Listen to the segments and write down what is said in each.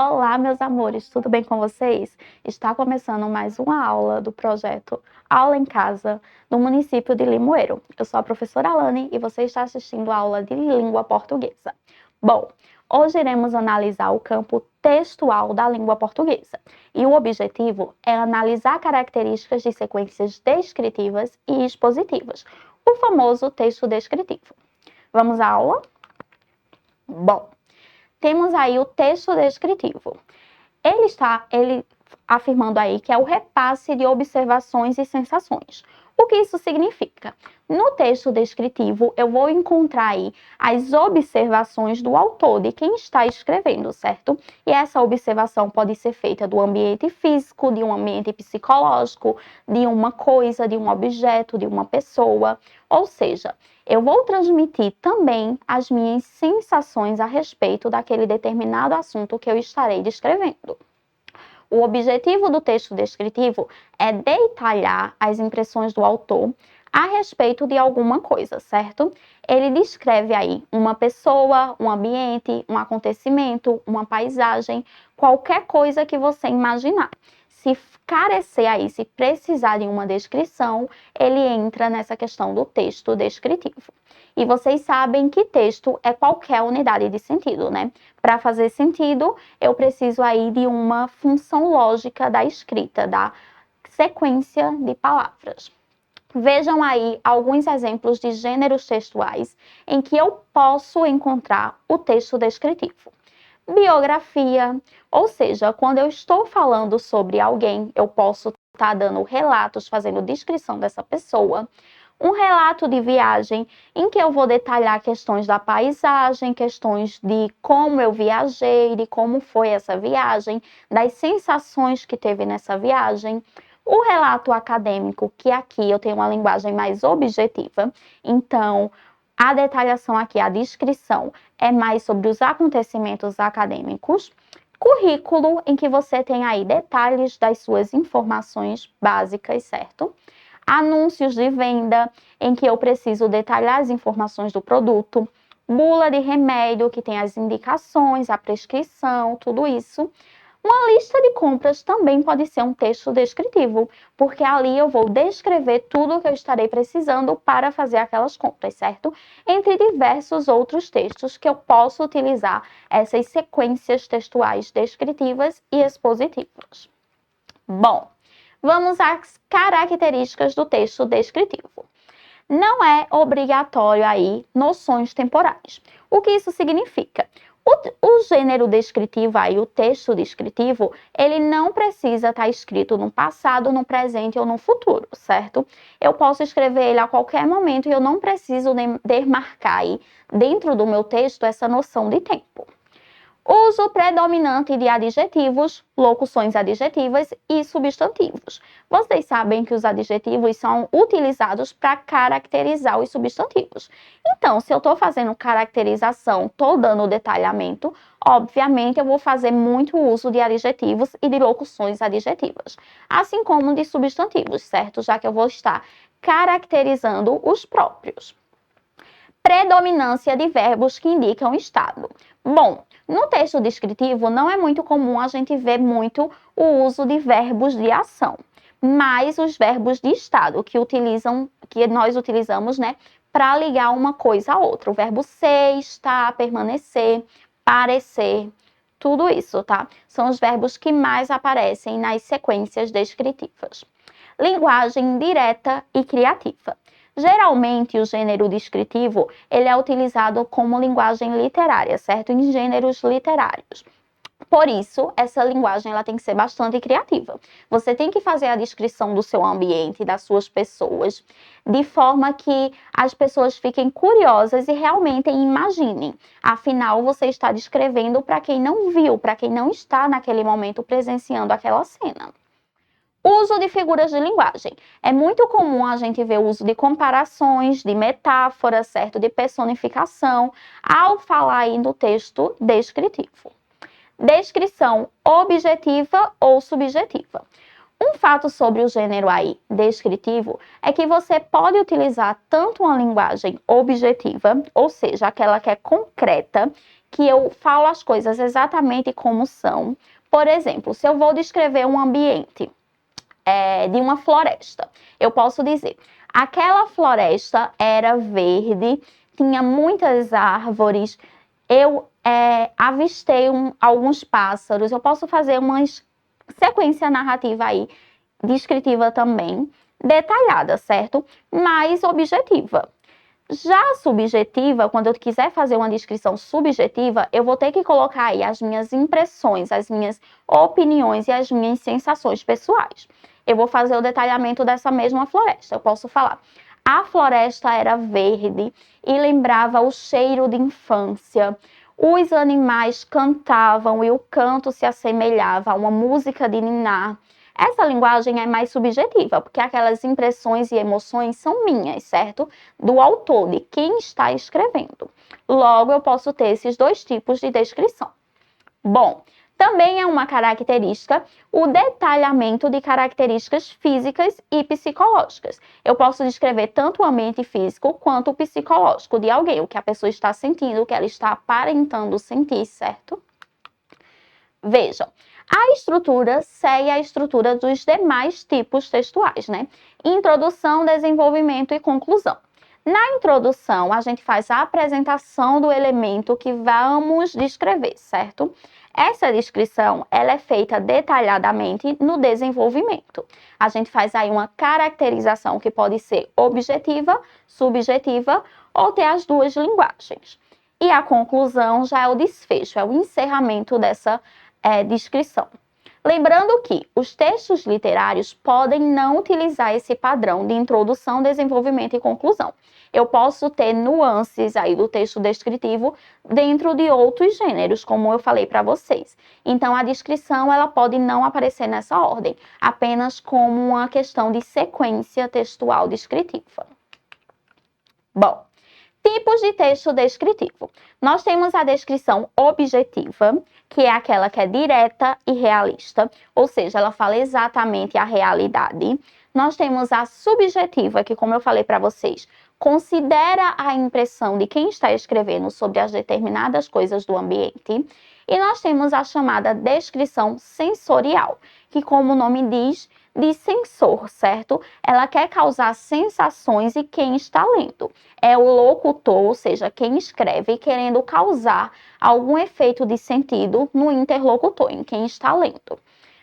Olá, meus amores, tudo bem com vocês? Está começando mais uma aula do projeto Aula em Casa, do município de Limoeiro. Eu sou a professora Alane e você está assistindo a aula de língua portuguesa. Bom, hoje iremos analisar o campo textual da língua portuguesa. E o objetivo é analisar características de sequências descritivas e expositivas, o famoso texto descritivo. Vamos à aula? Bom, temos aí o texto descritivo. Ele está afirmando aí que é o repasse de observações e sensações. O que isso significa? No texto descritivo, eu vou encontrar aí as observações do autor, de quem está escrevendo, certo? E essa observação pode ser feita do ambiente físico, de um ambiente psicológico, de uma coisa, de um objeto, de uma pessoa. Ou seja, eu vou transmitir também as minhas sensações a respeito daquele determinado assunto que eu estarei descrevendo. O objetivo do texto descritivo é detalhar as impressões do autor a respeito de alguma coisa, certo? Ele descreve aí uma pessoa, um ambiente, um acontecimento, uma paisagem, qualquer coisa que você imaginar. Se carecer aí, se precisar de uma descrição, ele entra nessa questão do texto descritivo. E vocês sabem que texto é qualquer unidade de sentido, né? Para fazer sentido, eu preciso aí de uma função lógica da escrita, da sequência de palavras. Vejam aí alguns exemplos de gêneros textuais em que eu posso encontrar o texto descritivo. Biografia, ou seja, quando eu estou falando sobre alguém, eu posso estar dando relatos, fazendo descrição dessa pessoa. Um relato de viagem, em que eu vou detalhar questões da paisagem, questões de como eu viajei, de como foi essa viagem, das sensações que teve nessa viagem. O relato acadêmico, que aqui eu tenho uma linguagem mais objetiva, então a detalhação aqui, a descrição, é mais sobre os acontecimentos acadêmicos. Currículo, em que você tem aí detalhes das suas informações básicas, certo? Anúncios de venda, em que eu preciso detalhar as informações do produto. Bula de remédio, que tem as indicações, a prescrição, tudo isso. Uma lista de compras também pode ser um texto descritivo, porque ali eu vou descrever tudo o que eu estarei precisando para fazer aquelas compras, certo? Entre diversos outros textos que eu posso utilizar essas sequências textuais descritivas e expositivas. Bom, vamos às características do texto descritivo. Não é obrigatório aí noções temporais. O que isso significa? O gênero descritivo aí, o texto descritivo, ele não precisa estar escrito no passado, no presente ou no futuro, certo? Eu posso escrever ele a qualquer momento e eu não preciso demarcar aí dentro do meu texto essa noção de tempo. Uso predominante de adjetivos, locuções adjetivas e substantivos. Vocês sabem que os adjetivos são utilizados para caracterizar os substantivos. Então, se eu estou fazendo caracterização, estou dando detalhamento, obviamente eu vou fazer muito uso de adjetivos e de locuções adjetivas, assim como de substantivos, certo? Já que eu vou estar caracterizando os próprios. Predominância de verbos que indicam estado. Bom, no texto descritivo não é muito comum a gente ver muito o uso de verbos de ação, mas os verbos de estado que nós utilizamos, né, para ligar uma coisa a outra. O verbo ser, estar, permanecer, parecer, tudo isso, tá? São os verbos que mais aparecem nas sequências descritivas. Linguagem direta e criativa. Geralmente, o gênero descritivo ele é utilizado como linguagem literária, certo? Em gêneros literários. Por isso, essa linguagem ela tem que ser bastante criativa. Você tem que fazer a descrição do seu ambiente, das suas pessoas, de forma que as pessoas fiquem curiosas e realmente imaginem. Afinal, você está descrevendo para quem não viu, para quem não está naquele momento presenciando aquela cena. Uso de figuras de linguagem. É muito comum a gente ver o uso de comparações, de metáforas, certo? De personificação, ao falar aí no texto descritivo. Descrição objetiva ou subjetiva. Um fato sobre o gênero aí descritivo é que você pode utilizar tanto uma linguagem objetiva, ou seja, aquela que é concreta, que eu falo as coisas exatamente como são. Por exemplo, se eu vou descrever um ambiente de uma floresta, eu posso dizer: aquela floresta era verde, tinha muitas árvores, eu avistei alguns pássaros. Eu posso fazer uma sequência narrativa aí, descritiva também, detalhada, certo? Mas objetiva. Já subjetiva, quando eu quiser fazer uma descrição subjetiva, eu vou ter que colocar aí as minhas impressões, as minhas opiniões e as minhas sensações pessoais. Eu vou fazer o detalhamento dessa mesma floresta. Eu posso falar: a floresta era verde e lembrava o cheiro de infância. Os animais cantavam e o canto se assemelhava a uma música de ninar. Essa linguagem é mais subjetiva, porque aquelas impressões e emoções são minhas, certo? Do autor, de quem está escrevendo. Logo, eu posso ter esses dois tipos de descrição. Bom, também é uma característica o detalhamento de características físicas e psicológicas. Eu posso descrever tanto o ambiente físico quanto o psicológico de alguém, o que a pessoa está sentindo, o que ela está aparentando sentir, certo? Vejam, a estrutura segue a estrutura dos demais tipos textuais, né? Introdução, desenvolvimento e conclusão. Na introdução, a gente faz a apresentação do elemento que vamos descrever, certo? Essa descrição, ela é feita detalhadamente no desenvolvimento. A gente faz aí uma caracterização que pode ser objetiva, subjetiva ou ter as duas linguagens. E a conclusão já é o desfecho, é o encerramento dessa descrição. Lembrando que os textos literários podem não utilizar esse padrão de introdução, desenvolvimento e conclusão. Eu posso ter nuances aí do texto descritivo dentro de outros gêneros, como eu falei para vocês. Então, a descrição ela pode não aparecer nessa ordem, apenas como uma questão de sequência textual descritiva. Bom, tipos de texto descritivo. Nós temos a descrição objetiva, que é aquela que é direta e realista, ou seja, ela fala exatamente a realidade. Nós temos a subjetiva, que, como eu falei para vocês, considera a impressão de quem está escrevendo sobre as determinadas coisas do ambiente. E nós temos a chamada descrição sensorial, que, como o nome diz, de sensor, certo? Ela quer causar sensações em quem está lendo. É o locutor, ou seja, quem escreve, querendo causar algum efeito de sentido no interlocutor, em quem está lendo.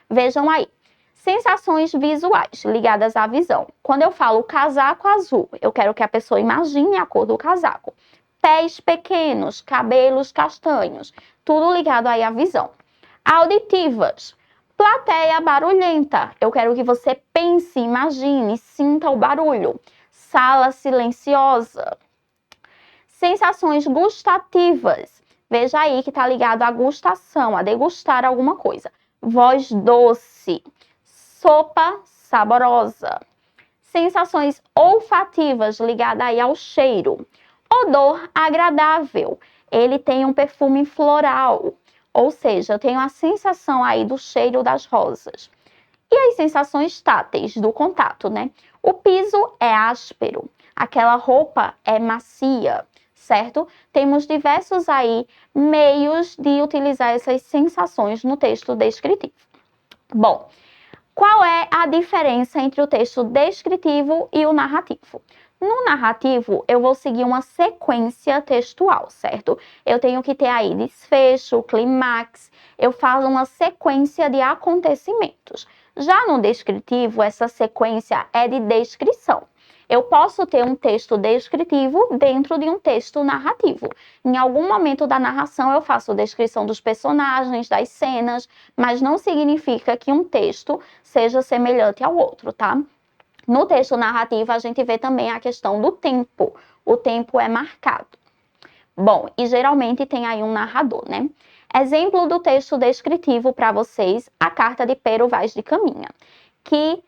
Vejam aí. Sensações visuais ligadas à visão. Quando eu falo casaco azul, eu quero que a pessoa imagine a cor do casaco. Pés pequenos, cabelos castanhos, tudo ligado aí à visão. Auditivas. Plateia barulhenta. Eu quero que você pense, imagine, sinta o barulho. Sala silenciosa. Sensações gustativas. Veja aí que está ligado à gustação, a degustar alguma coisa. Voz doce. Sopa saborosa. Sensações olfativas ligadas aí ao cheiro. Odor agradável. Ele tem um perfume floral. Ou seja, eu tenho a sensação aí do cheiro das rosas. E as sensações táteis do contato, né? O piso é áspero, aquela roupa é macia, certo? Temos diversos aí meios de utilizar essas sensações no texto descritivo. Bom, qual é a diferença entre o texto descritivo e o narrativo? No narrativo, eu vou seguir uma sequência textual, certo? Eu tenho que ter aí desfecho, clímax, eu faço uma sequência de acontecimentos. Já no descritivo, essa sequência é de descrição. Eu posso ter um texto descritivo dentro de um texto narrativo. Em algum momento da narração, eu faço descrição dos personagens, das cenas, mas não significa que um texto seja semelhante ao outro, tá? No texto narrativo, a gente vê também a questão do tempo. O tempo é marcado. Bom, e geralmente tem aí um narrador, né? Exemplo do texto descritivo para vocês, a carta de Pero Vaz de Caminha, que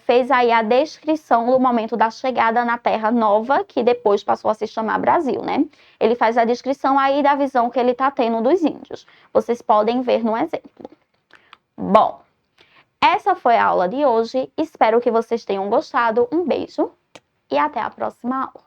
fez aí a descrição do momento da chegada na Terra Nova, que depois passou a se chamar Brasil, né? Ele faz a descrição aí da visão que ele está tendo dos índios. Vocês podem ver no exemplo. Bom, essa foi a aula de hoje. Espero que vocês tenham gostado. Um beijo e até a próxima aula.